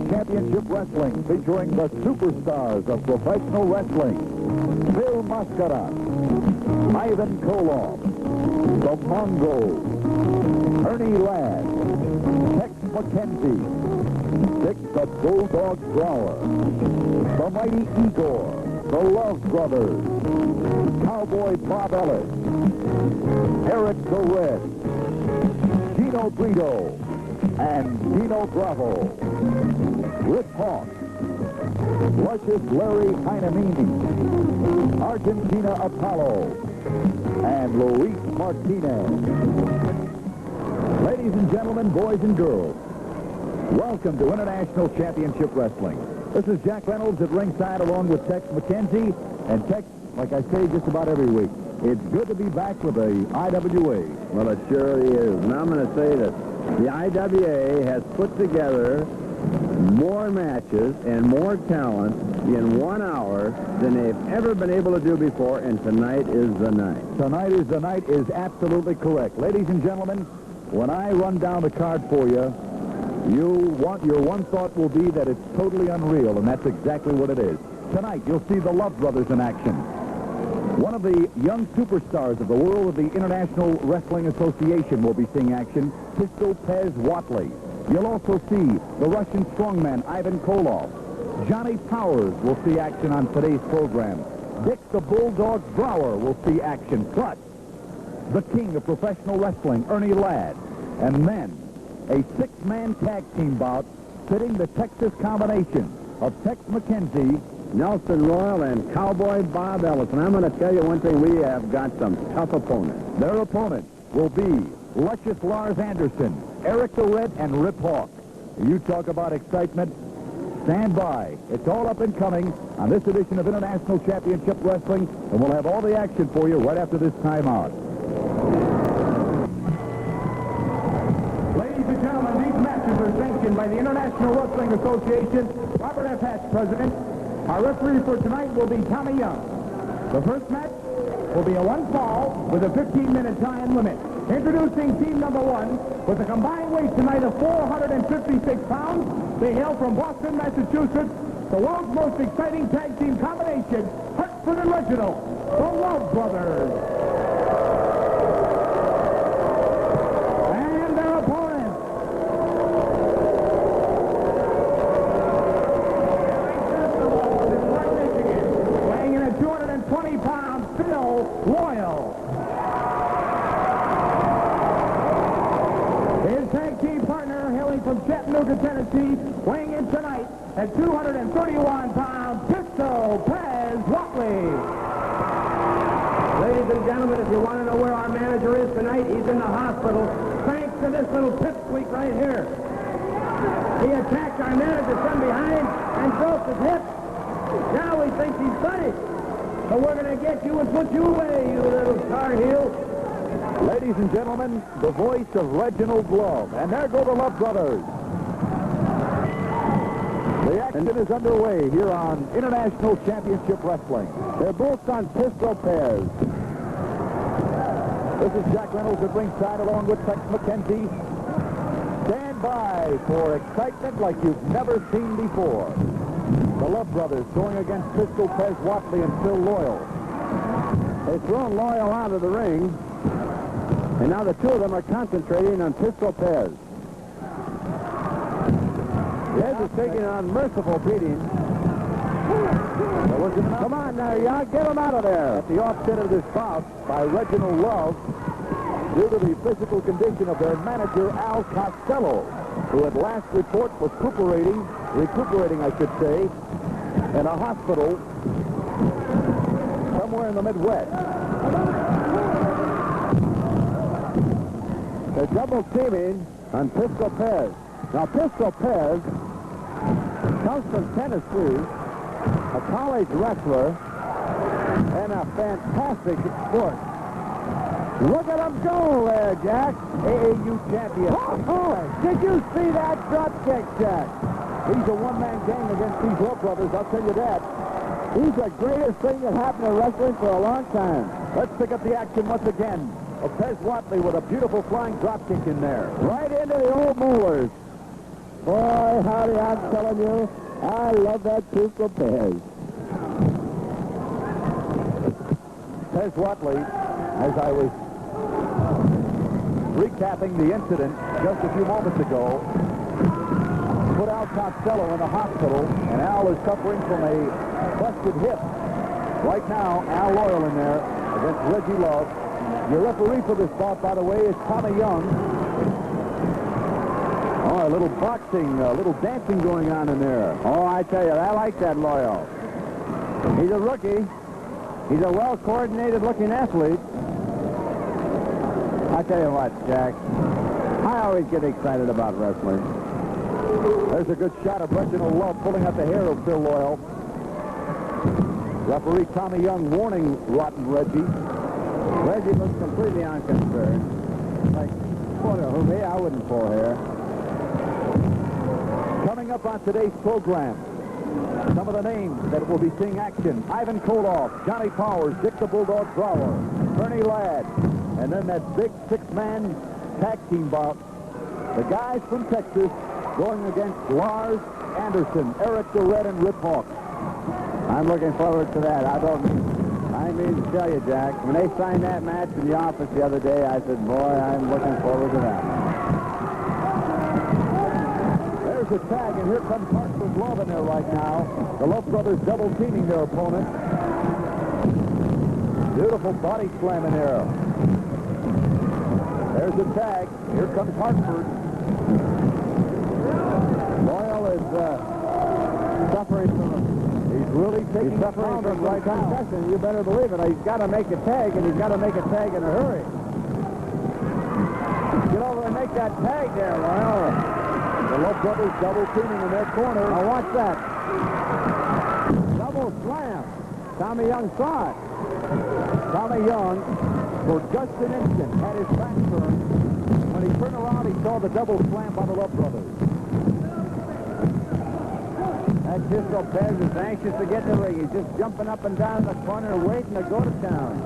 Championship Wrestling, featuring the superstars of professional wrestling. Bill Mascara, Ivan Koloff, the Mongol, Ernie Ladd, Tex McKenzie, Dick the Bulldog Flower, the Mighty Igor, the Love Brothers, Cowboy Bob Ellis, Eric the Red, Gino Brito, and Gino Bravo, Rip Hawk, Luscious Larry Heinemini, Argentina Apollo, and Luis Martinez. Ladies and gentlemen, boys and girls, welcome to International Championship Wrestling. This is Jack Reynolds at ringside along with Tex McKenzie. And Tex, like I say just about every week, it's good to be back with the IWA. Well, it surely is. And I'm going to say that the IWA has put together more matches and more talent in 1 hour than they've ever been able to do before, and tonight is the night. Tonight is the night is absolutely correct. Ladies and gentlemen, when I run down the card for you, your one thought will be that it's totally unreal, and that's exactly what it is. Tonight, you'll see the Love Brothers in action. One of the young superstars of the world of the International Wrestling Association will be seeing action, Pistol Pez Whatley. You'll also see the Russian strongman, Ivan Koloff. Johnny Powers will see action on today's program. Dick the Bulldog Brower will see action. Plus, the king of professional wrestling, Ernie Ladd. And then, a six-man tag team bout pitting the Texas combination of Tex McKenzie, Nelson Royal, and Cowboy Bob Ellis. And I'm going to tell you one thing, we have got some tough opponents. Their opponents will be luscious Lars Anderson, Eric the Red, and Rip Hawk. You talk about excitement. Stand by. It's all up and coming on this edition of International Championship Wrestling, and we'll have all the action for you right after this timeout. Ladies and gentlemen, these matches are sanctioned by the International Wrestling Association. Robert F. Hatch, president. Our referee for tonight will be Tommy Young. The first match will be a one fall with a 15-minute time limit. Introducing team number one with a combined weight tonight of 456 pounds. They hail from Boston, Massachusetts. The world's most exciting tag team combination, Hartford and Reginald, the Love Brothers. And their opponents. Weighing in at 220 pounds, Phil Loyal. His tag team partner, hailing from Chattanooga, Tennessee, weighing in tonight at 231 pounds, Pistol Pez Whatley. Ladies and gentlemen, if you want to know where our manager is tonight, he's in the hospital, thanks to this little pipsqueak right here. He attacked our manager from behind and broke his hip. Now he thinks he's funny. So we're going to get you and put you away, you little tar heel. Ladies and gentlemen, the voice of Reginald Love. And there go the Love Brothers. The action is underway here on International Championship Wrestling. They're both on Pistol Pez. This is Jack Reynolds at ringside along with Tex McKenzie. Stand by for excitement like you've never seen before. The Love Brothers going against Pistol Pez Whatley and Phil Loyal. They've thrown Loyal out of the ring. And now the two of them are concentrating on Pistol Pez. Pez is taking an unmerciful beating. Come on now, Young, get him out of there. At the offset of this bout by Reginald Love, due to the physical condition of their manager, Al Costello, who at last report was recuperating, I should say, in a hospital somewhere in the Midwest. They're double teaming on Pistol Pez. Now, Pistol Pez comes from Tennessee, a college wrestler, and a fantastic sport. Look at him go there, Jack. AAU champion. Did you see that drop kick, Jack? He's a one-man gang against these Love Brothers, I'll tell you that. He's the greatest thing that happened in wrestling for a long time. Let's pick up the action once again. Pez Whatley with a beautiful flying drop kick in there. Right into the old molars. Boy, howdy, I'm telling you, I love that Pisco Pez. Pez Whatley, as I was recapping the incident just a few moments ago, put Al Costello in the hospital, and Al is suffering from a busted hip. Right now, Al Loyal in there against Reggie Love. Your referee for this bout, by the way, is Tommy Young. Oh, a little boxing, a little dancing going on in there. Oh, I tell you, I like that Loyal. He's a rookie. He's a well-coordinated looking athlete. I tell you what, Jack, I always get excited about wrestling. There's a good shot of Reginald Love pulling out the hair of Phil Loyal. Referee Tommy Young warning Rotten Reggie. Reggie looks completely unconcerned. Like, who me? I wouldn't pull hair. Coming up on today's program, some of the names that will be seeing action: Ivan Koloff, Johnny Powers, Dick the Bulldog Brower, Ernie Ladd, and then that big six-man tag team bout. The guys from Texas going against Lars, Anderson, Eric the Red, and Rip Hawk. I'm looking forward to that. I mean to tell you, Jack, when they signed that match in the office the other day, I said, boy, I'm looking forward to that. There's a tag, and here comes Hartford Love in there right now. The Love brothers double-teaming their opponent. Beautiful body slam in there. There's a tag. Here comes Hartford. Loyal is suffering from Really taking suffering from right concussion. You better believe it. He's got to make a tag, and he's got to make a tag in a hurry. Get over and make that tag there, Loyal. The Love brothers double-teaming in their corner. Now watch that. Double slam. Tommy Young saw it. Tommy Young, for just an instant, had his back turned. When he turned around, he saw the double slam by the Love brothers. That Pisco Pez is anxious to get in the ring. He's just jumping up and down in the corner waiting to go to town.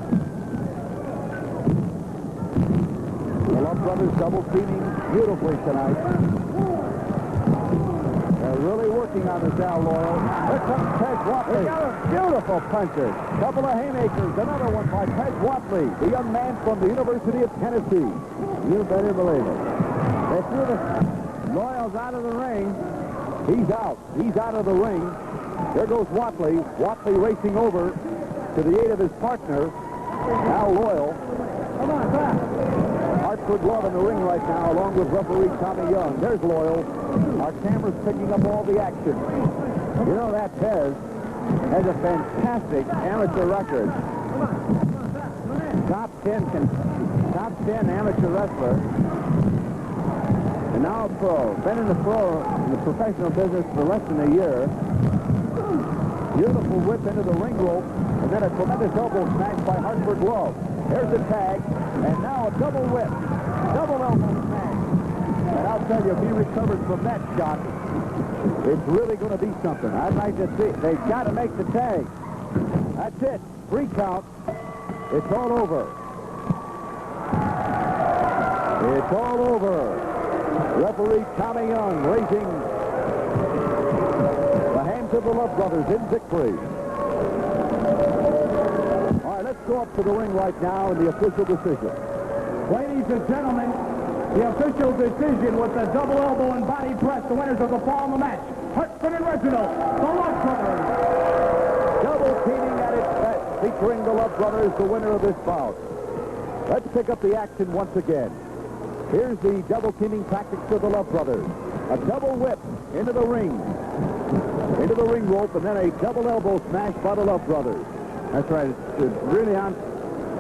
The Love brothers double-teaming beautifully tonight. They're really working on this Al Loyal. Here comes Pez Whatley. They got a beautiful punches. Couple of haymakers. Another one by Pez Whatley, the young man from the University of Tennessee. You better believe it. They threw the Loyals out of the ring. He's out. He's out of the ring. There goes Whatley. Whatley racing over to the aid of his partner, Al Loyal. Come on, back. Hartford Love in the ring right now, along with referee Tommy Young. There's Loyal. Our camera's picking up all the action. You know, that Pez has a fantastic amateur record. Top 10 amateur wrestler. And now a pro. Been in the professional business for less than a year. Beautiful whip into the ring rope, and then a tremendous elbow smash by Hartford Love. There's a tag, and now a double whip. Double elbow smash. And I'll tell you, if he recovers from that shot, it's really going to be something. I'd like to see. They've got to make the tag. That's it. 3 count. It's all over. It's all over. Referee Tommy Young raising the hands of the Love brothers in victory. All right, let's go up to the ring right now in the official decision. Ladies and gentlemen, the official decision with the double elbow and body press, the winners of the fall in the match, Hartford and Reginald, the Love brothers. Double teaming at its best, featuring the Love brothers, the winner of this bout. Let's pick up the action once again. Here's the double teaming tactics of the Love brothers. A double whip into the ring rope, and then a double elbow smash by the Love brothers. That's right. It's really on.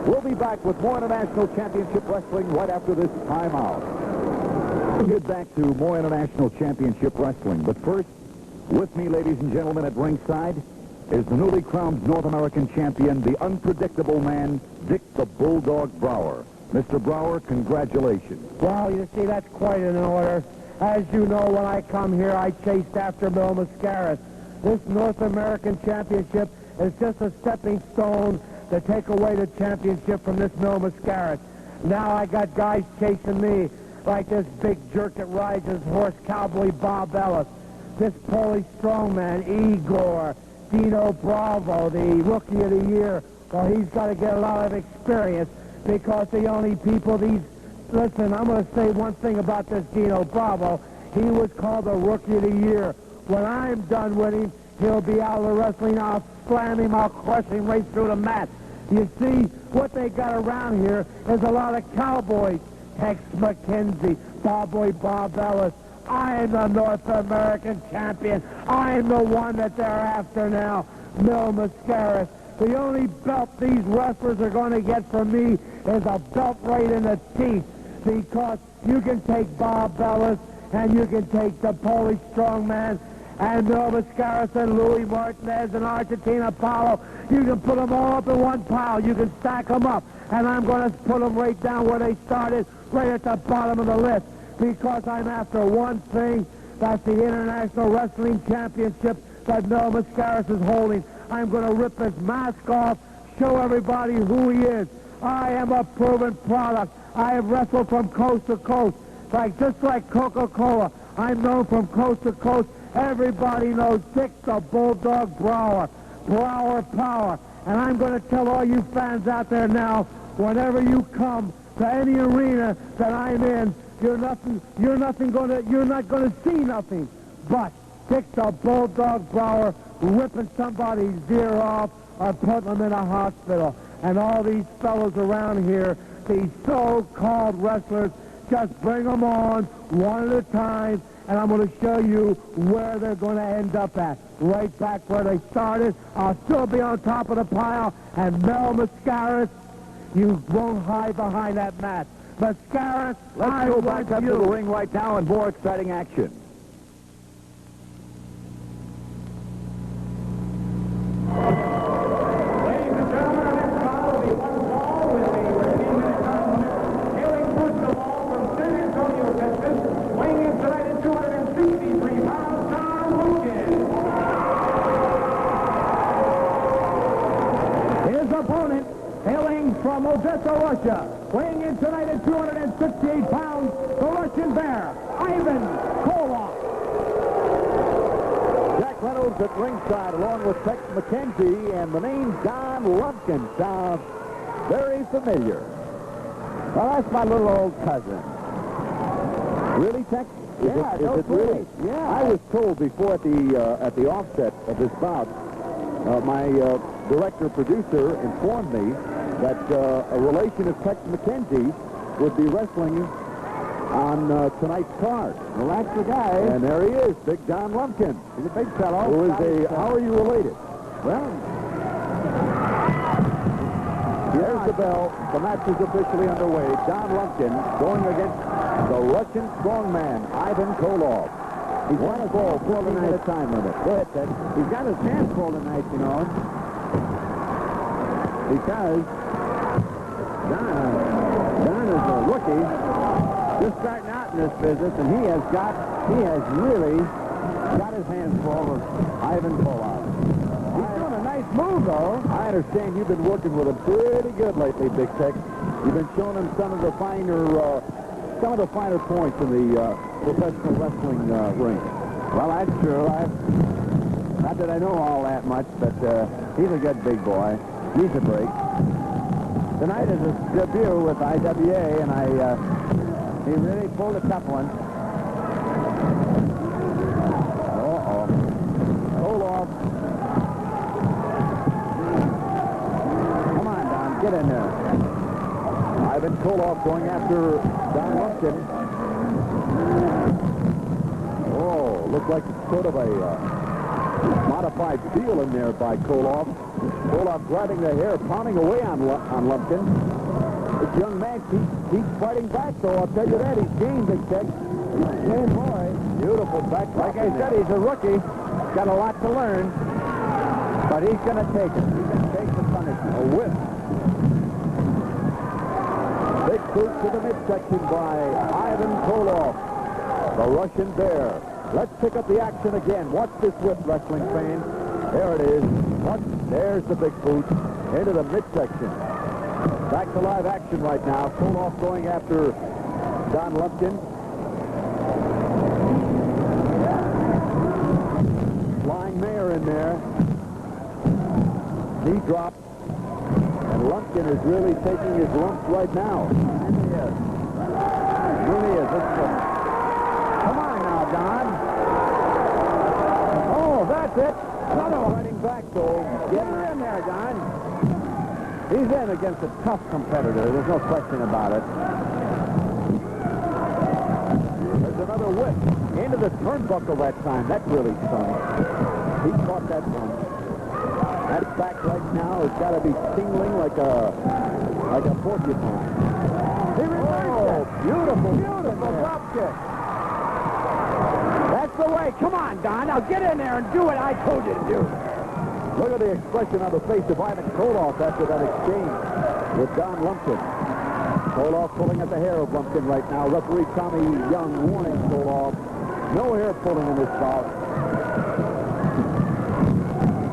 We'll be back with more International Championship Wrestling right after this timeout. We'll get back to more International Championship Wrestling. But first, with me, ladies and gentlemen, at ringside, is the newly crowned North American champion, the unpredictable man, Dick the Bulldog Brower. Mr. Brower, congratulations. Well, you see, that's quite an order. As you know, when I come here, I chased after Mil Mascaras. This North American Championship is just a stepping stone to take away the championship from this Mil Mascaras. Now I got guys chasing me. like this big jerk that rides his horse, Cowboy Bob Ellis, this Polish strongman, Igor, Dino Bravo, the Rookie of the Year. Well, he's got to get a lot of experience because the only people these... Listen, I'm going to say one thing about this Dino Bravo. He was called the Rookie of the Year. When I'm done with him, he'll be out of the wrestling. I'll slam him, I'll crush him right through the mat. You see, what they got around here is a lot of cowboys. Tex McKenzie, Cowboy Bob Ellis. I'm the North American champion. I'm the one that they're after now. Mil Mascaras. The only belt these wrestlers are going to get from me is a belt right in the teeth, because you can take Bob Ellis and you can take the Polish strongman and Mil Mascaras and Louis Martinez and Argentina Apollo. You can put them all up in one pile. You can stack them up. And I'm going to put them right down where they started, right at the bottom of the list, because I'm after one thing. That's the International Wrestling Championship that Mil Mascaras is holding. I'm going to rip his mask off, show everybody who he is. I am a proven product. I have wrestled from coast to coast, just like Coca-Cola. I'm known from coast to coast. Everybody knows Dick the Bulldog Brower. Brower Power. And I'm going to tell all you fans out there now, whenever you come to any arena that I'm in, you're not going to see nothing but Dick the Bulldog Brower ripping somebody's ear off or putting them in a hospital. And all these fellows around here, these so-called wrestlers, just bring them on one at a time, and I'm going to show you where they're going to end up at. Right back where they started. I'll still be on top of the pile, and Mil Mascaras, you won't hide behind that mat. Mascaras, Let's go back up to the ring right now and more exciting action. Ladies and gentlemen, our next bout will be one fall with a 15-minute contest. Hailing first of all from San Antonio, Texas, weighing in tonight at 263 pounds, Lumpkin. His opponent, hailing from Odessa, Russia, weighing in tonight at 268 pounds, the Russian Bear, Ivan Koloff. Jack Reynolds at ringside along with Tex McKenzie, and the name Don Lumpkin sounds very familiar. Well, that's my little old cousin. Really, Tex? Yeah, Is no it really? kidding. Yeah. I was told before at the offset of this bout, my director-producer informed me that a relation of Tex McKenzie would be wrestling on tonight's card. Well, that's the guy. And there he is, Big Don Lumpkin. He's a big fellow. Who is how are you related? Well, Here's the bell. The match is officially underway. Don Lumpkin going against the Russian strongman, Ivan Koloff. he's got his ball full tonight. Time limit. Go ahead, Ted. He's got his hands full tonight, you know. Because Don is a rookie, just starting out in this business, and he has really got his hands full with Ivan Koloff. He's doing a nice move, though. I understand you've been working with him pretty good lately, Big Tex. You've been showing him some of the finer points in the professional wrestling ring. Well, that's true. Not that I know all that much, but he's a good big boy. Needs a break. Tonight is his debut with IWA, and he really pulled a tough one. Uh-oh. Koloff. Come on, Don, get in there. Ivan Koloff going after Don Lumpkin. Oh, looks like sort of a modified feel in there by Koloff. Koloff grabbing the hair, pounding away on Lumpkin. This young man keeps fighting back, though. I'll tell you that. He's game, Big Tex. He's a game boy. Beautiful back. Like I said, he's a rookie. Got a lot to learn. But he's going to take it. He's going to take the punishment. A whip. Big boot to the midsection by Ivan Koloff, the Russian Bear. Let's pick up the action again. Watch this whip, wrestling fan. There it is. There's the big boot into the midsection. Back to live action right now. Koloff going after Don Lumpkin. Flying Mayor in there. Knee drop. And Lumpkin is really taking his lumps right now. And he is. Really is. Come on now, Don. Oh, that's it. Another fighting back, though. Get her in there, Don. He's in against a tough competitor. There's no question about it. There's another whip. Into the turnbuckle that time. That really stung. He caught that one. That back right now has got to be tingling like a porcupine. He reversed it. Beautiful drop kick. That's the way. Come on, Don. Now get in there and do what I told you to do. Look at the expression on the face of Ivan Koloff after that exchange with Don Lumpkin. Koloff pulling at the hair of Lumpkin right now. Referee Tommy Young warning Koloff. No hair pulling in this bout.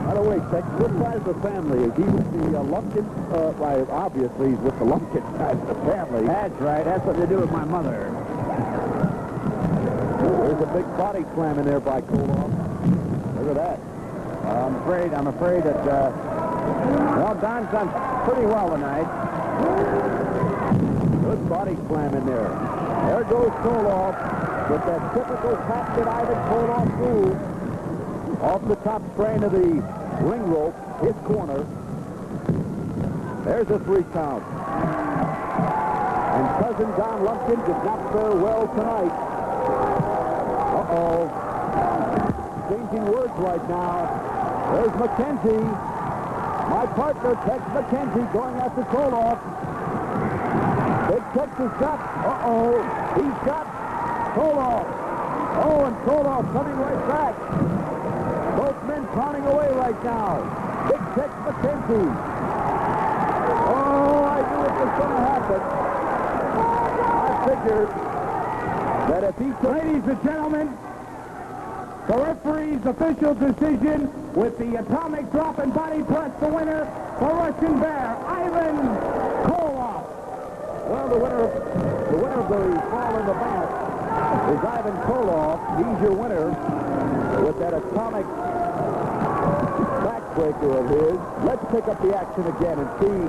By the way, Tex, what side of the family? Is he with the Lumpkin? Well, obviously he's with the Lumpkin side of the family. That's right. That's what they do with my mother. There's a big body slam in there by Koloff. Look at that. I'm afraid that, well, Don's done pretty well tonight. Good body slam in there. There goes Koloff with that typical Captain Ivan Koloff move. Off the top strain of the ring rope, his corner. There's a 3 count. And cousin Don Lumpkin did not fare well tonight. Uh-oh. Changing words right now. There's McKenzie. My partner, Tex McKenzie, going after Koloff. Big Tex is shot. Uh-oh. He's shot Koloff. Oh, and Koloff coming right back. Both men pounding away right now. Big Tex McKenzie. Oh, I knew it was going to happen. I figured that if he... Ladies and gentlemen, the referee's official decision with the atomic drop and body press, the winner, the Russian Bear, Ivan Koloff. Well, the winner of the fall in the mat is Ivan Koloff. He's your winner with that atomic backbreaker of his. Let's pick up the action again and see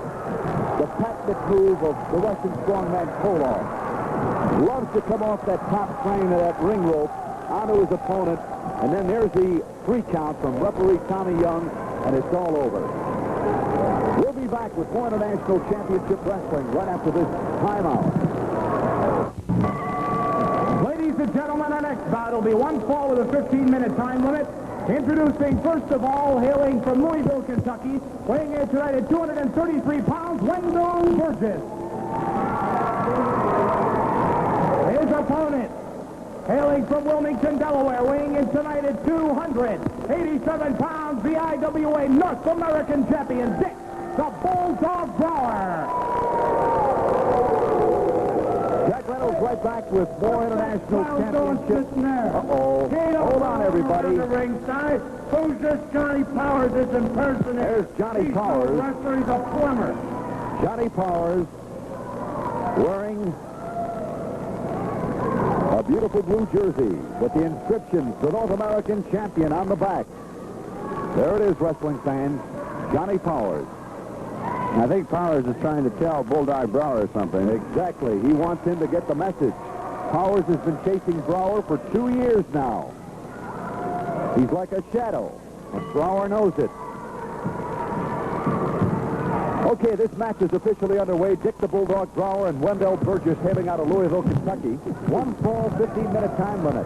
the patented move of the Russian strongman Koloff. Loves to come off that top frame of that ring rope onto his opponent. And then there's the 3 count from referee Tommy Young, and it's all over. We'll be back with more International Championship Wrestling right after this timeout. Ladies and gentlemen, our next bout will be one fall with a 15-minute time limit. Introducing, first of all, hailing from Louisville, Kentucky, weighing in tonight at 233 pounds, Wendell Burgess. His opponent, hailing from Wilmington, Delaware, weighing in tonight at 287 pounds, the IWA North American champion, Dick, the Bulldog Brower. Jack Reynolds right back with more international championships. Uh-oh. Hold on, everybody. The ringside. Who's this Johnny Powers is impersonating? There's Johnny Powers. He's a wrestler. He's a plumber. Johnny Powers wearing a beautiful blue jersey with the inscription, the North American champion, on the back. There it is, wrestling fans. Johnny Powers. I think Powers is trying to tell Bulldog Brower something. Exactly. He wants him to get the message. Powers has been chasing Brower for 2 years now. He's like a shadow, but Brower knows it. Okay, this match is officially underway. Dick the Bulldog Brower and Wendell Burgess hailing out of Louisville, Kentucky. 1 fall, 15-minute time limit.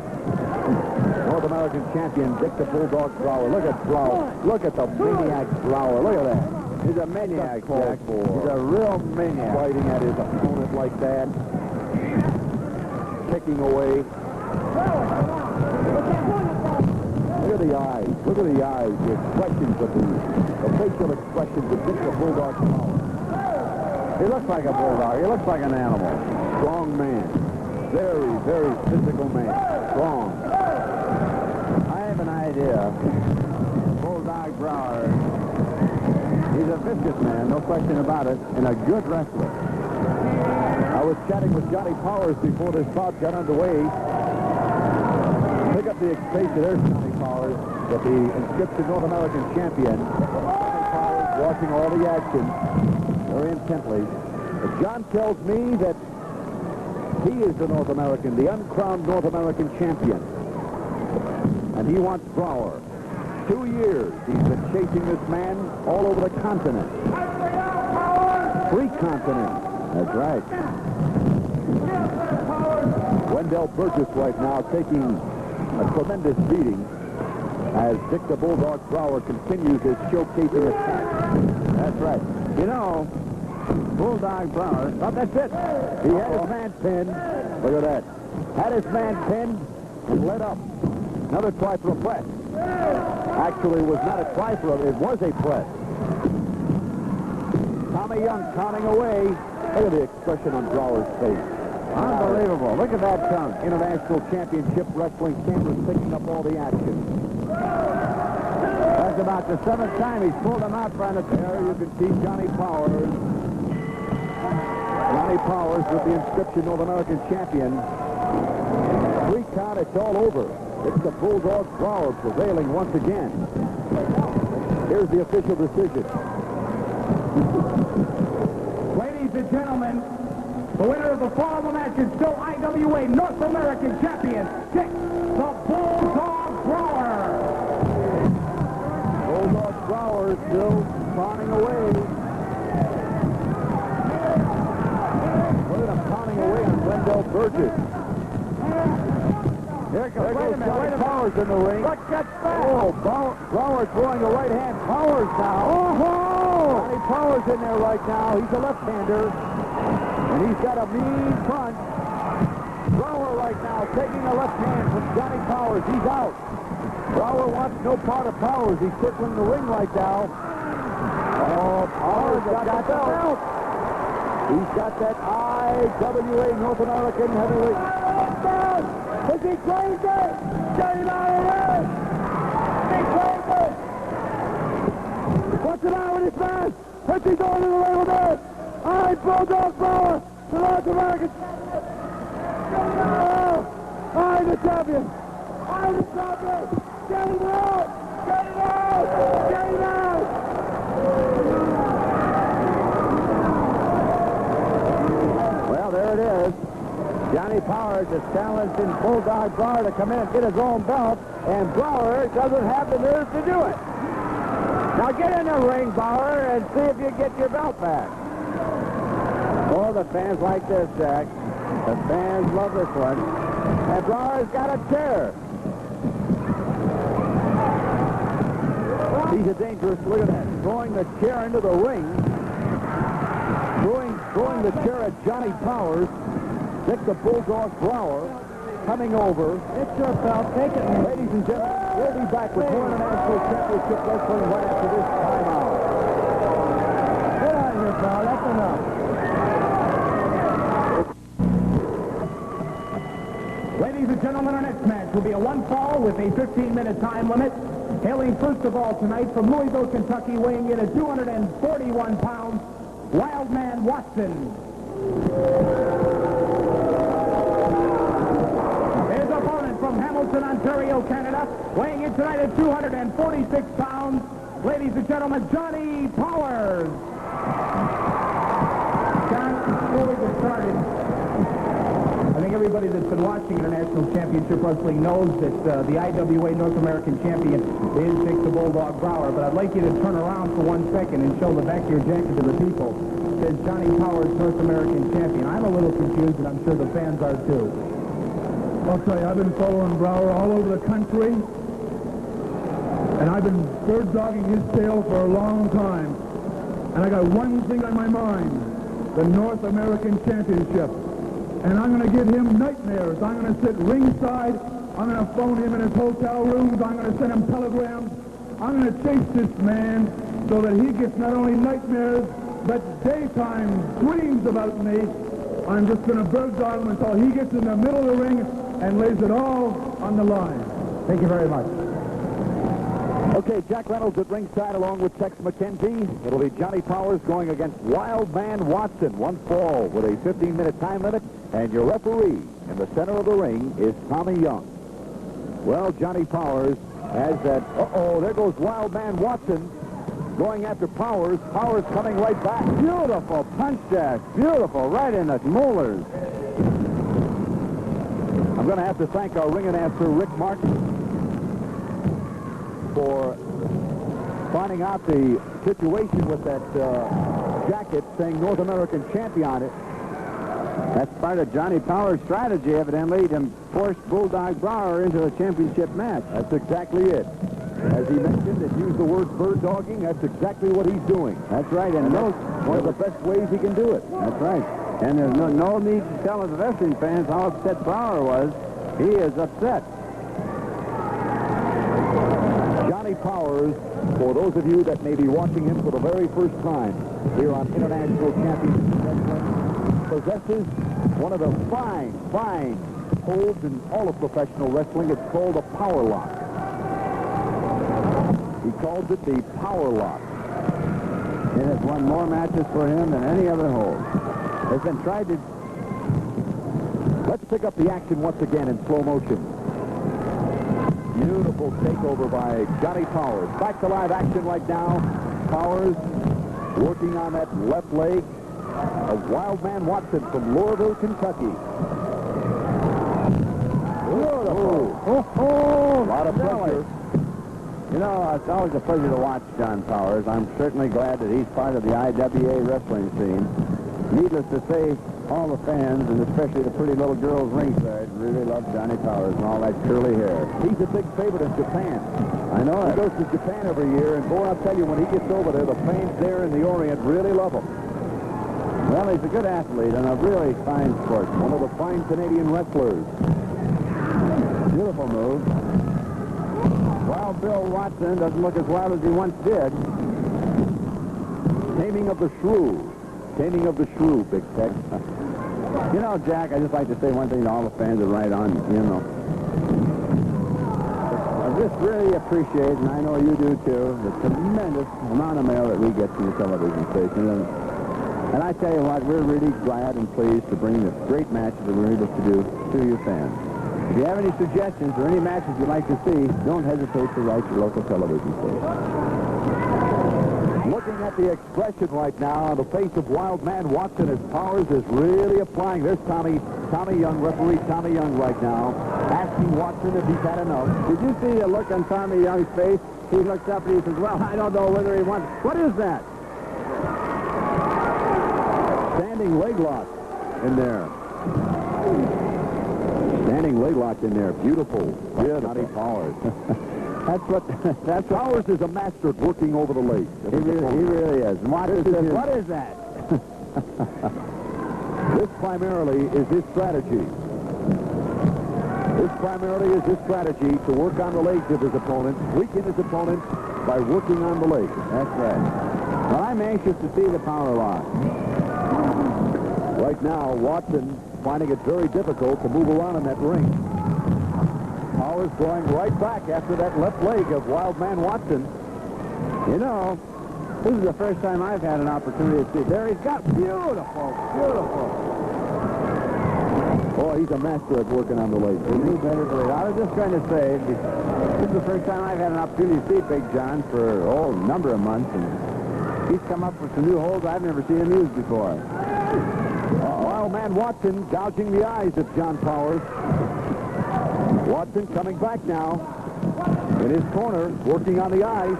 North American champion Dick the Bulldog Brower. Look at Brower. Look at the maniac Brower. Look at that. He's a maniac, Jack. He's a real maniac. Fighting at his opponent like that. Kicking away. Look at the eyes. Look at the eyes. The expressions of the facial expressions of Dick the Bulldog Brower. He looks like a bulldog. He looks like an animal. Strong man. Very, very physical man. Strong. I have an idea. Bulldog Brower. He's a vicious man, no question about it, and a good wrestler. I was chatting with Johnny Powers before this bout got underway. Pick up the picture. There's Johnny Powers, with the inscription North American champion. Johnny Powers watching all the action very intently. But John tells me that he is the North American, the uncrowned North American champion. And he wants Brower. 2 years he's been chasing this man all over the continent. 3 continents. That's right. Wendell Burgess right now taking a tremendous beating as Dick the Bulldog Brower continues his showcasing attack. That's right. You know, Bulldog Brower, oh, that's it. He had his man pinned. Look at that. Had his man pinned and let up. Another try for a press. Actually, it was not a try for it was a press. Tommy Young counting away. Look at the expression on Brower's face. Unbelievable. Look at that tongue. International Championship Wrestling cameras picking up all the action. That's about the 7th time he's pulled him out front of there. You can see Johnny Powers. Johnny Powers with the inscription North American champion. 3 count, it's all over. It's the Bulldog Brower prevailing once again. Here's the official decision. Ladies and gentlemen, the winner of the formal match is still IWA North American champion, Dick the Bulldog Brower. Bulldog Brower still pounding away. Look at him pounding away on Wendell Burgess. Here comes Johnny Powers in the ring. Look, gets back. Oh, Brower throwing a right hand. Powers now. Oh! Johnny Powers in there right now. He's a left-hander. And he's got a mean punch. Brower right now taking a left hand from Johnny Powers. He's out. Brower wants no part of Powers. He's circling the ring right now. Oh, Powers got the belt. He's got that IWA North American heavyweight. Is he crazy? Get him out of here! He crazy! What's the matter with his man? What's he doing in the ring with this? All right, Bulldog Brower, the North American. I'm the champion. I'm the champion. Get him out! Get him out! Get him out! Well, there it is. Johnny Powers has challenged in Bulldog Brower to come in and get his own belt, and Brower doesn't have the nerve to do it. Now get in the ring, Brower, and see if you get your belt back. Oh, the fans like this, Jack. The fans love this one. And Brower's got a chair. He's a dangerous, look at that, throwing the chair into the ring. Throwing the chair at Johnny Powers. Dick the Bulldog Brower coming over. It's your belt. Take it. Ladies and gentlemen, we'll be back with more International Championship Wrestling right after this timeout. Get out of here, pal. That's enough. Ladies and gentlemen, our next match will be a 1-fall with a 15-minute time limit. Hailing first of all tonight from Louisville, Kentucky, weighing in at 241 pounds, Wildman Watson. His opponent from Hamilton, Ontario, Canada, weighing in tonight at 246 pounds, ladies and gentlemen, Johnny Powers. John, before we get started, I think everybody that's been watching International Championship Wrestling knows that the IWA North American champion is Dick the Bulldog Brower, but I'd like you to turn around for 1 second and show the back of your jacket to the people. It says Johnny Powers, North American champion. I'm a little confused, and I'm sure the fans are too. I'll tell you, I've been following Brower all over the country, and I've been bird-dogging his tail for a long time. And I got one thing on my mind, the North American Championship. And I'm going to give him nightmares. I'm going to sit ringside. I'm going to phone him in his hotel rooms. I'm going to send him telegrams. I'm going to chase this man so that he gets not only nightmares, but daytime dreams about me. I'm just going to bird-dog him until he gets in the middle of the ring and lays it all on the line. Thank you very much. Okay, Jack Reynolds at ringside along with Tex McKenzie. It'll be Johnny Powers going against Wildman Watson. One fall with a 15-minute time limit. And your referee in the center of the ring is Tommy Young. Well, Johnny Powers has that. Uh-oh, there goes Wildman Watson going after Powers. Powers coming right back. Beautiful punch jack. Beautiful. Right in the molars. I'm going to have to thank our ring announcer, Rick Martin, for finding out the situation with that jacket saying North American champion on it. That's part of Johnny Powers' strategy, evidently, to force Bulldog Brower into a championship match. That's exactly it. As he mentioned and used the word bird dogging, that's exactly what he's doing. That's right, and no, one of the best ways he can do it. That's right. And there's no need to tell the wrestling fans how upset Brower was. He is upset. Johnny Powers, for those of you that may be watching him for the very first time here on International Championship Wrestling, possesses one of the fine holds in all of professional wrestling. It's called a power lock. He calls it the power lock. It has won more matches for him than any other hold. It's been tried to... Let's pick up the action once again in slow motion. Beautiful takeover by Johnny Powers. Back to live action right now. Powers working on that left leg of Wildman Watson from Louisville, Kentucky. Beautiful. Oh, a lot of pressure. You know, it's always a pleasure to watch John Powers. I'm certainly glad that he's part of the IWA wrestling scene. Needless to say, all the fans, and especially the pretty little girls ringside, really love Johnny Powers and all that curly hair. He's a big favorite in Japan. I know it. He goes to Japan every year, and boy, I'll tell you, when he gets over there, the fans there in the Orient really love him. Well, he's a good athlete and a really fine sportsman. One of the fine Canadian wrestlers. Beautiful move. Wild Bill Watson doesn't look as wild as he once did. Taming of the Shrew. Taming of the Shrew, Big Tex. You know, Jack, I just like to say one thing to all the fans that write on, you know. I just really appreciate, and I know you do too, the tremendous amount of mail that we get from the television station. And I tell you what, we're really glad and pleased to bring the great matches that we're able to do to you fans. If you have any suggestions or any matches you'd like to see, don't hesitate to write your local television station. Looking at the expression right now on the face of Wildman Watson as Powers is really applying. There's Tommy Young, referee Tommy Young right now, asking Watson if he's had enough. Did you see the look on Tommy Young's face? He looks up and he says, well, I don't know whether he wants... What is that? Standing leg lock in there. Standing leg lock in there. Beautiful. Johnny Powers. That's Powers is a master at working over the legs. He really is. Watson says, what is that? This primarily is his strategy. This primarily is his strategy to work on the legs of his opponent, weaken his opponent by working on the legs. That's right. Well, I'm anxious to see the power lock. Right now, Watson finding it very difficult to move around in that ring. Powers going right back after that left leg of Wildman Watson. You know, this is the first time I've had an opportunity to see. There he's got beautiful. Boy, he's a master at working on the legs. I was just going to say, this is the first time I've had an opportunity to see Big John for a number of months, and he's come up with some new holds I've never seen him use before. Wildman Watson gouging the eyes of John Powers. Watson coming back now in his corner, working on the eyes.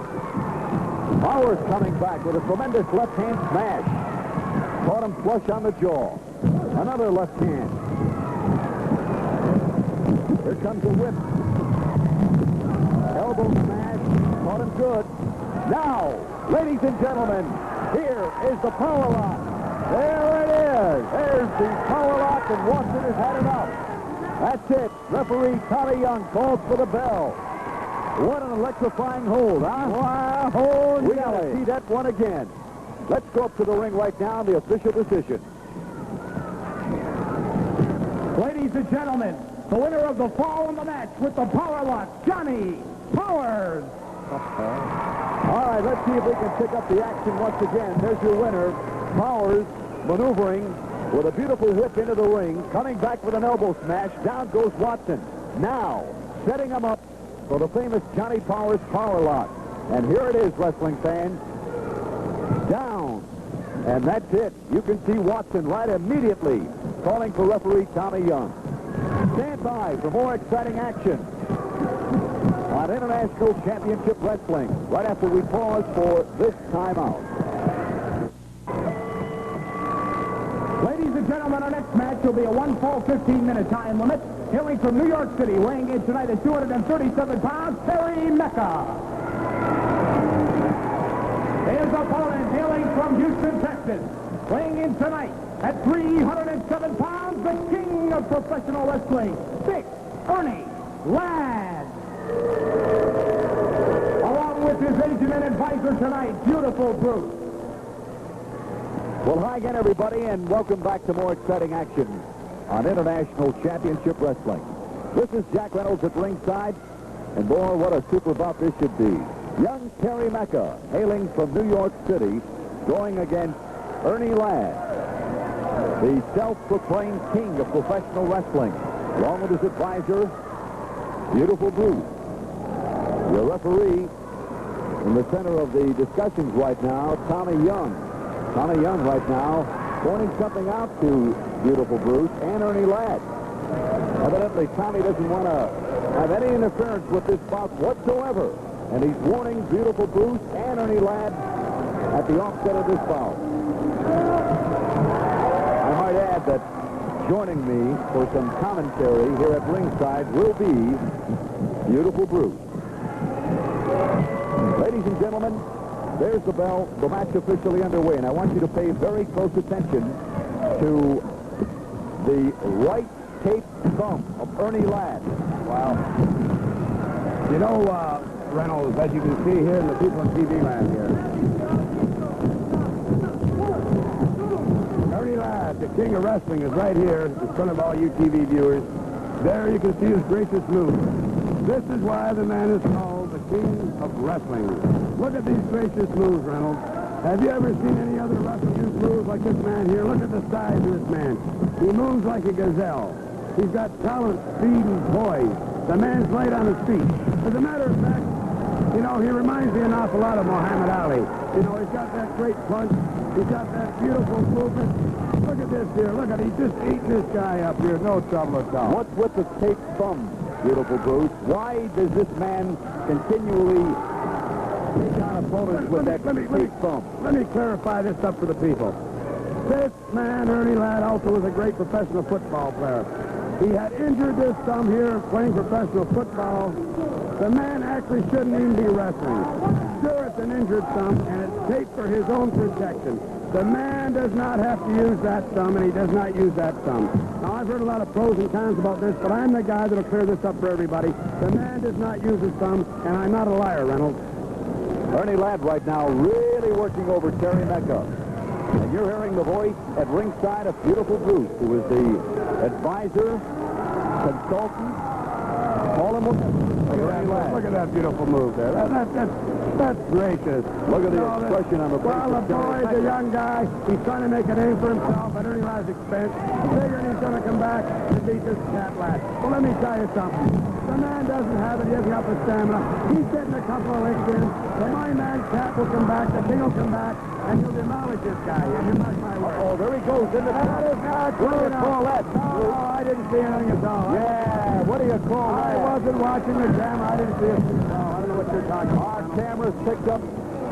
Powers coming back with a tremendous left-hand smash. Caught him flush on the jaw. Another left hand. Here comes a whip. Elbow smash. Caught him good. Now, ladies and gentlemen, here is the power lock. There it is. There's the power lock, and Watson has had enough. That's it. Referee Tommy Young calls for the bell. What an electrifying hold, huh? Wow, we got to see that one again. Let's go up to the ring right now, the official decision. Ladies and gentlemen, the winner of the fall in the match with the power lock, Johnny Powers. All right, let's see if we can pick up the action once again. There's your winner, Powers, maneuvering with a beautiful whip into the ring, coming back with an elbow smash. Down goes Watson. Now, setting him up for the famous Johnny Powers power lock. And here it is, wrestling fans. Down. And that's it. You can see Watson right immediately calling for referee Tommy Young. Stand by for more exciting action on International Championship Wrestling right after we pause for this timeout. Ladies and gentlemen, our next match will be a 1-fall 15-minute time limit. Hailing from New York City, weighing in tonight at 237 pounds, Terry Mecca. His opponent, hailing from Houston, Texas, weighing in tonight at 307 pounds, the king of professional wrestling, Big Ernie Ladd. Along with his agent and advisor tonight, Beautiful Bruce. Well, hi again, everybody, and welcome back to more exciting action on International Championship Wrestling. This is Jack Reynolds at ringside, and boy, what a super bout this should be. Young Terry Mecca, hailing from New York City, going against Ernie Ladd, the self-proclaimed king of professional wrestling, along with his advisor, Beautiful Bruce. Your referee in the center of the discussions right now, Tommy Young. Tommy Young right now pointing something out to Beautiful Bruce and Ernie Ladd. Evidently, Tommy doesn't want to have any interference with this bout whatsoever. And he's warning Beautiful Bruce and Ernie Ladd at the offset of this bout. I might add that joining me for some commentary here at ringside will be Beautiful Bruce. Ladies and gentlemen, there's the bell, the match officially underway, and I want you to pay very close attention to the right tape thumb of Ernie Ladd. Wow. You know, Reynolds, as you can see here, and the people in TV land here. Ernie Ladd, the king of wrestling, is right here in front of all you TV viewers. There you can see his gracious moves. This is why the man is called the king of wrestling. Look at these gracious moves, Reynolds. Have you ever seen any other wrestler use moves like this man here? Look at the size of this man. He moves like a gazelle. He's got talent, speed, and poise. The man's light on his feet. As a matter of fact, you know, he reminds me an awful lot of Muhammad Ali. You know, he's got that great punch. He's got that beautiful movement. Look at this here. Look at, he's just eating this guy up here. No trouble at all. What's with the taped thumb, Beautiful Bruce? Why does this man continually take on opponents with that taped thumb? Let me clarify this up for the people. This man, Ernie Ladd, also was a great professional football player. He had injured this thumb here playing professional football. The man actually shouldn't even be wrestling. Sure, it's an injured thumb, and it's taped for his own protection. The man does not have to use that thumb, and he does not use that thumb. Now, I've heard a lot of pros and cons about this, but I'm the guy that'll clear this up for everybody. The man does not use his thumb, and I'm not a liar, Reynolds. Ernie Ladd right now really working over Terry Mecca. And you're hearing the voice at ringside of Beautiful Bruce, who is the advisor, consultant, call him Look at that beautiful move there. That's gracious. Look at the expression on the face. Well, the boy's a young guy. He's trying to make a name for himself at Ernie Ladd's expense. Figuring he's going to come back and beat this cat lad. Well, let me tell you something. The man doesn't have it. He hasn't got the stamina. He's getting a couple of licks in. The my man Cat will come back. The king will come back. And you'll demolish this guy. You mark my word. Oh, there he goes. That is not true. What do you call that? No, I didn't see anything at all. Yeah, what do you call that? I wasn't watching the camera. I didn't see it. No, I don't know what you're talking about. Our cameras picked up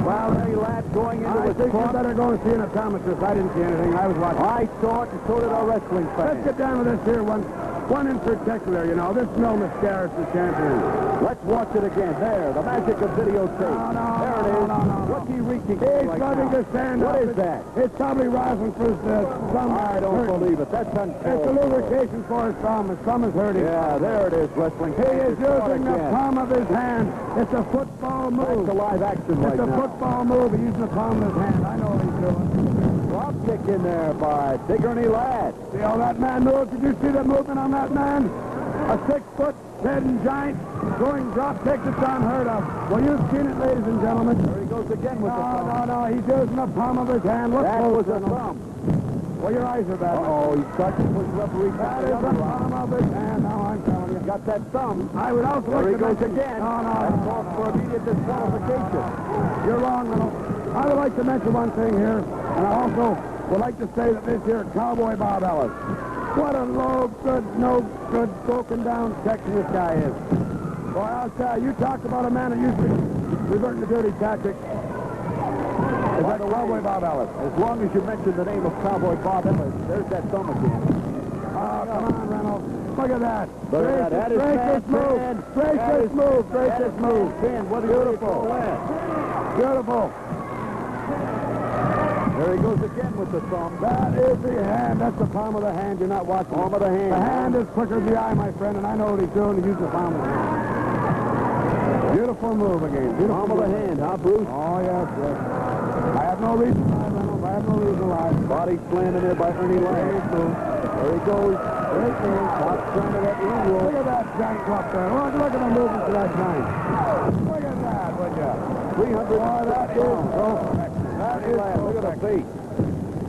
Ernie Ladd going into his think you better go and see an optometrist. I didn't see anything. I was watching. I saw it, and so did our wrestling fans. Let's get down with this here one in particular, you know. This no Mascara's the champion. Let's watch it again. There, the magic of videotape. There it is. What's he reaching for He's right rubbing now? his hand What up. is that? It's probably rosin for his thumb. I don't believe it. That's unfair. It's a lubrication for his thumb. His thumb is hurting. Yeah, there it is, wrestling. He is using the palm of his hand. It's a football move. That's a live action right now. It's a football move. He's using the palm of his hand. I know what he's doing. Drop kick in there by Big Ernie Ladd. See how that man moves? Did you see the movement on that man? A 6'10" giant going drop kick that's unheard of. Well, you've seen it, ladies and gentlemen. There he goes again with the thumb. No, he's using the palm of his hand. Look That close, was a Reynolds. thumb. Well, your eyes are bad. Uh-oh, he's starting to push referee. That is the palm of his hand. Now I'm telling you. Got that thumb. I would also There like he to goes mention... again. No. That calls for immediate disqualification. You're wrong, Reynolds. I would like to mention one thing here, and I also would like to say that this here Cowboy Bob Ellis, what a no good, broken down section this guy is. Boy, I'll tell you, talk about a man who used to revert to dirty tactics. By the way, Cowboy Bob Ellis, as long as you mention the name of Cowboy Bob Ellis, there's that thumb again. Oh, come on, Reynolds. Look at that. Look at that. That is Gracious move. Gracious move. Gracious move. What do you call that? Beautiful. There he goes again with the thumb. That is the hand. That's the palm of the hand. You're not watching. Palm of the hand. The hand is quicker than the eye, my friend, and I know what he's doing to use the palm of the hand. Beautiful move again. Beautiful Palm of the hand, huh, Bruce? Oh, yes. I have no reason to lie, Reynolds. I have no reason to lie. Body slammed in there by Ernie Lars. There he goes. Great man. Top turn of that ring roll. Look at that giant drop there. Look at the movement to that giant. Look at that, would you? 300. Boy, that is so effective. That is so Look at the face.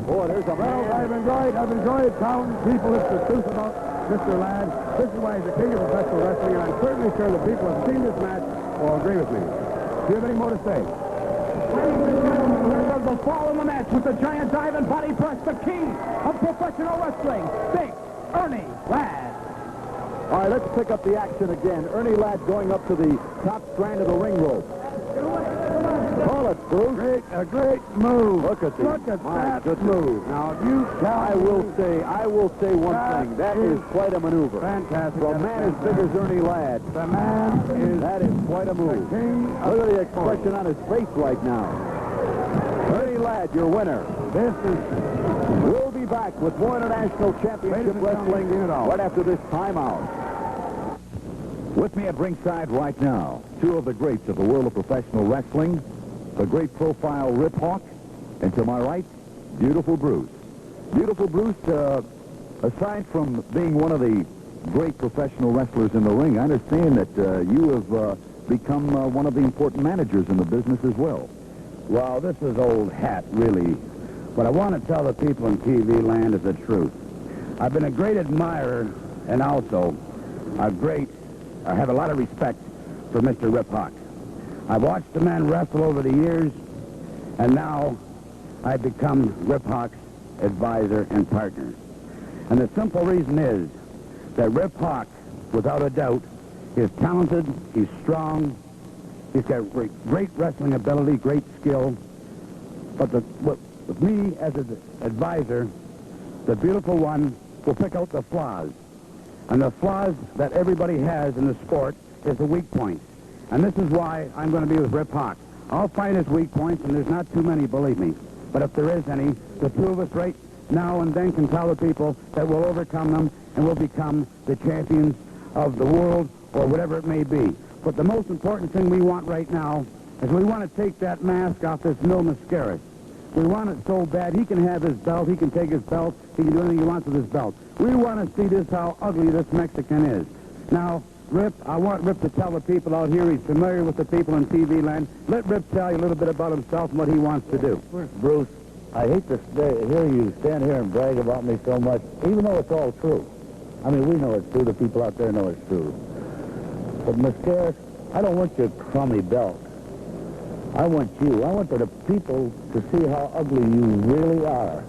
Boy, there's a man. Reynolds, I've enjoyed telling people it's the truth about Mr. Ladd. This is why he's the king of professional wrestling, and I'm certainly sure the people who have seen this match will agree with me. Do you have any more to say? The fall in the match with the giant dive and body press, the king of professional wrestling, Big Ernie Ladd. All right, let's pick up the action again. Ernie Ladd going up to the top strand of the ring rope. Call it, Bruce. A great move. Look at that move. Now, you tell I will say one thing. That is quite a maneuver. Fantastic. For a man as big as Ernie Ladd, that is quite a move. Look at the expression on his face right now. Ernie Ladd, your winner. We'll be back with more International Championship Wrestling right after this timeout. With me at ringside right now, two of the greats of the world of professional wrestling, the great profile Rip Hawk, and to my right, Beautiful Bruce. Beautiful Bruce, aside from being one of the great professional wrestlers in the ring, I understand that you have become one of the important managers in the business as well. Well, this is old hat, really. What I want to tell the people in TV land is the truth. I've been a great admirer and also I have a lot of respect for Mr. Rip Hawk. I've watched the man wrestle over the years, and now I've become Rip Hawk's advisor and partner. And the simple reason is that Rip Hawk, without a doubt, is talented, he's strong, he's got great wrestling ability, great skill. But with me as an advisor, the beautiful one will pick out the flaws. And the flaws that everybody has in the sport is the weak points. And this is why I'm going to be with Rip Hawk. I'll find his weak points, and there's not too many, believe me. But if there is any, the two of us right now and then can tell the people that we'll overcome them and we'll become the champions of the world or whatever it may be. But the most important thing we want right now is we want to take that mask off this Mil Mascaras. We want it so bad. He can have his belt. He can take his belt. He can do anything he wants with his belt. We want to see this, how ugly this Mexican is. Now, Rip, I want Rip to tell the people out here he's familiar with the people in TV land. Let Rip tell you a little bit about himself and what he wants to do. Bruce, I hate to hear you stand here and brag about me so much, even though it's all true. I mean, we know it's true. The people out there know it's true. But, Mascaras, I don't want your crummy belt. I want you. I want the people to see how ugly you really are.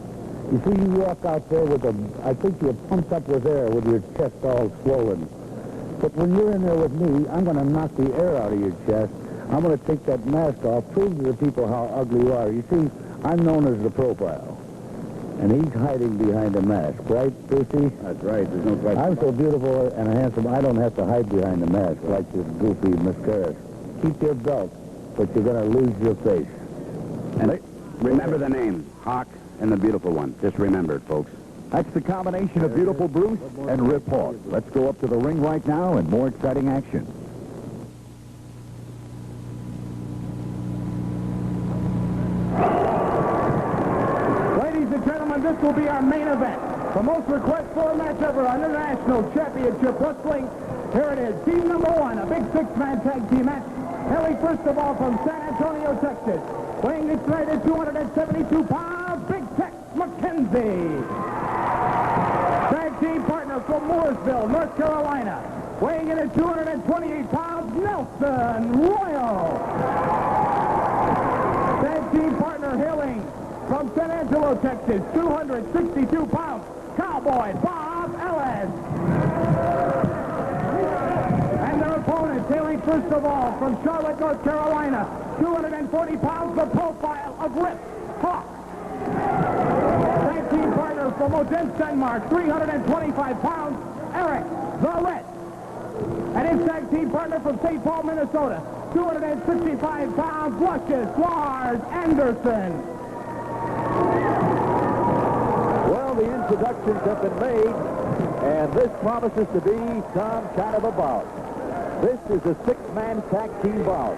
You see, you walk out there with I think you're pumped up with air with your chest all swollen. But when you're in there with me, I'm going to knock the air out of your chest. I'm going to take that mask off, prove to the people how ugly you are. You see, I'm known as the profile. And he's hiding behind a mask, right, Brucey? That's right. There's no question. I'm so beautiful and handsome, I don't have to hide behind the mask like this goofy Mascaras. Keep your belt, but you're going to lose your face. And remember the name, Hawk and the Beautiful One. Just remember it, folks. That's the combination of Beautiful Bruce and Rip Hawk. Let's go up to the ring right now and more exciting action. Ladies and gentlemen, this will be our main event. The most requested for a match ever on International Championship Wrestling. Here it is. Team number one, a big six-man tag team match. Hailing first of all from San Antonio, Texas. Weighing this night at 272 pounds, Big Tex McKenzie. Tag team partner from Mooresville, North Carolina. Weighing in at 228 pounds, Nelson Royal. Tag team partner hailing from San Angelo, Texas, 262 pounds, Cowboy Bob Ellis. And their opponents hailing first of all from Charlotte, North Carolina, 240 pounds, the profile of Rip Hawk. Tag team partner from Odense, Denmark, 325 pounds, Eric the Red. And his tag team partner from St. Paul, Minnesota, 265 pounds, Luscious Lars Anderson. Well, the introductions have been made, and this promises to be some kind of a bout. This is a six-man tag team bout.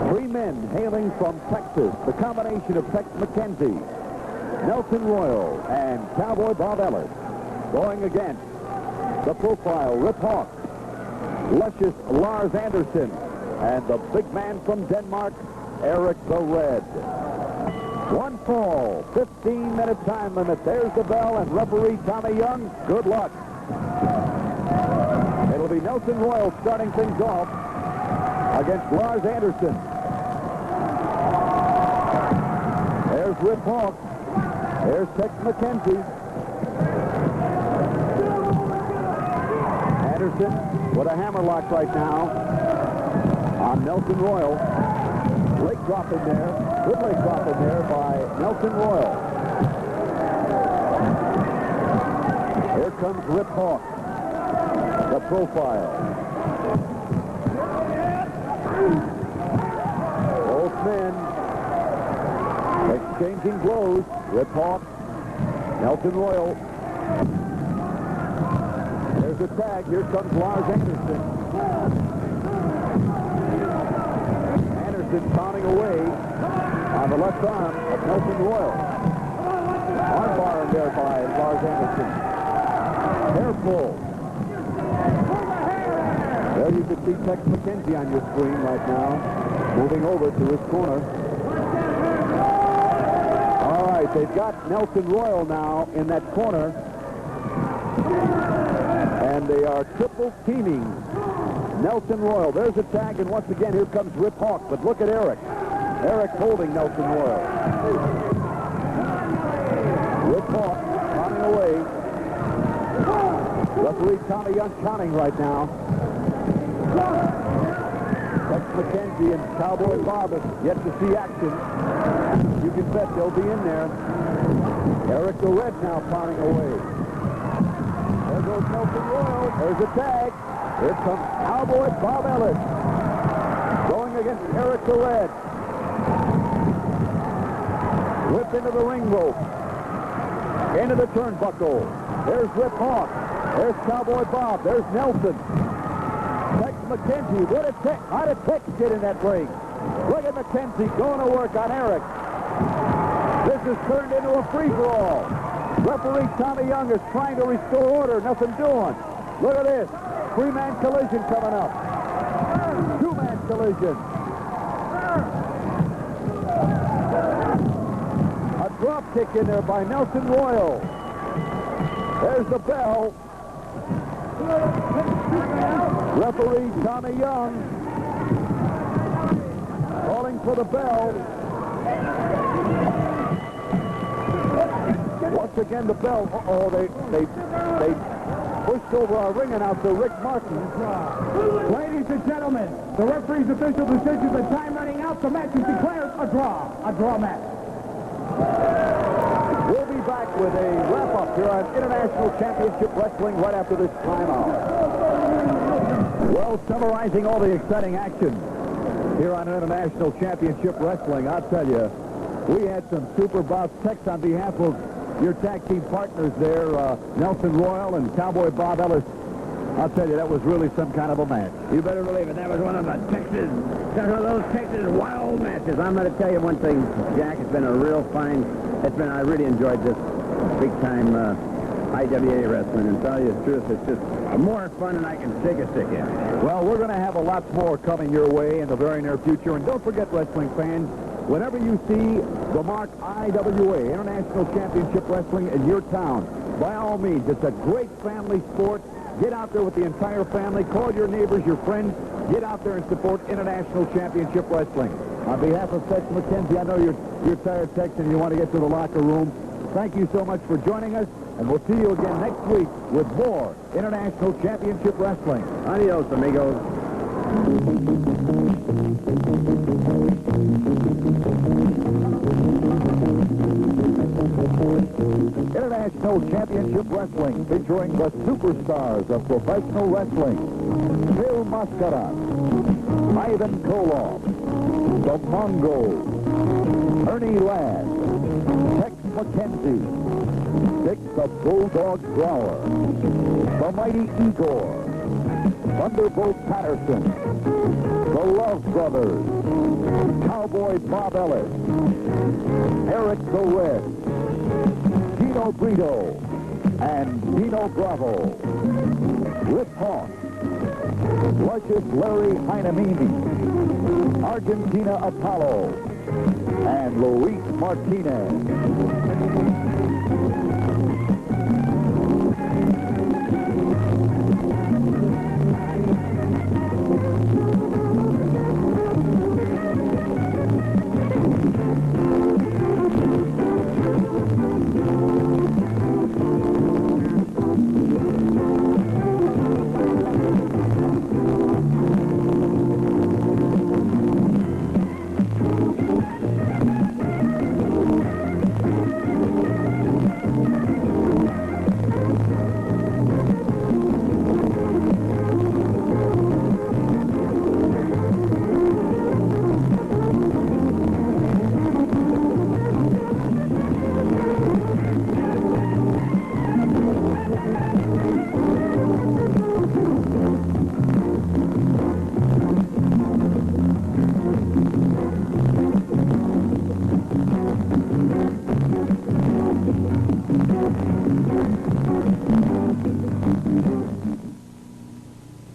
Three men hailing from Texas, the combination of Tex McKenzie, Nelson Royal, and Cowboy Bob Ellis. Going against the profile, Rip Hawk, Luscious Lars Anderson, and the big man from Denmark, Eric the Red. One fall, 15-minute time limit. There's the bell, and referee Tommy Young, good luck. It'll be Nelson Royal starting things off against Lars Anderson. There's Rip Hawk. There's Tex McKenzie. Anderson with a hammerlock right now on Nelson Royal. Leg drop in there. Good leg drop in there by Nelson Royal. Here comes Rip Hawk, the profile. Both men exchanging blows. Rip Hawk, Nelson Royal. There's a tag. Here comes Lars Anderson. Anderson pounding away on the left arm of Nelson Royal. Armbar in there by Lars Anderson. Careful. There you can see Tex McKenzie on your screen right now, moving over to his corner. All right, they've got Nelson Royal now in that corner. And they are triple teaming Nelson Royal. There's a tag, and once again, here comes Rip Hawk. But look at Eric. Eric holding Nelson Royal. Rip Hawk running away. Referee Tommy Young counting right now. Tex McKenzie and Cowboy Bob have yet to see action. You can bet they'll be in there. Eric the Red now pounding away. There goes Nelson Royal. There's a tag. Here comes Cowboy Bob Ellis. Going against Eric the Red. Whip into the ring rope. Into the turnbuckle. There's Rip Hawk. There's Cowboy Bob. There's Nelson. Tex McKenzie. What a Tex. How did Tex get in that break? Look at McKenzie going to work on Eric. This has turned into a free-for-all. Referee Tommy Young is trying to restore order. Nothing doing. Look at this. Three-man collision coming up. Two-man collision. A drop kick in there by Nelson Royal. There's the bell. Referee Tommy Young calling for the bell. Once again, the bell. Uh-oh, they pushed over our ring announcer, Rick Martin. Ladies and gentlemen, the referee's official decision, the time running out, the match is declared a draw match. We'll be back with a wrap-up here on International Championship Wrestling right after this timeout. Well, summarizing all the exciting action here on International Championship Wrestling, I'll tell you, we had some super bouts. Tex, on behalf of your tag team partners there, Nelson Royal and Cowboy Bob Ellis, I'll tell you, that was really some kind of a match. You better believe it. That was one of those Texas wild matches. I'm going to tell you one thing, Jack. It's been a real fine. I really enjoyed this big-time IWA wrestling. And tell you the truth, it's just more fun than I can shake a stick in. Well, we're going to have a lot more coming your way in the very near future. And don't forget, wrestling fans, whenever you see the mark IWA, International Championship Wrestling, in your town, by all means, it's a great family sport. Get out there with the entire family. Call your neighbors, your friends. Get out there and support International Championship Wrestling. On behalf of Tex McKenzie, I know you're tired, Tex, and you want to get to the locker room. Thank you so much for joining us, and we'll see you again next week with more International Championship Wrestling. Adios, amigos. International Championship Wrestling, featuring the superstars of professional wrestling. Bill Mascara, Ivan Koloff, the Mongol, Ernie Ladd, Tex McKenzie, Dick the Bulldog Brower, the Mighty Igor, Thunderbolt Patterson, the Love Brothers, Cowboy Bob Ellis, Eric the Red, Gino Brito, and Dino Bravo, Rip Hawk, Luscious Larry Heinemini, Argentina Apollo, and Luis Martinez.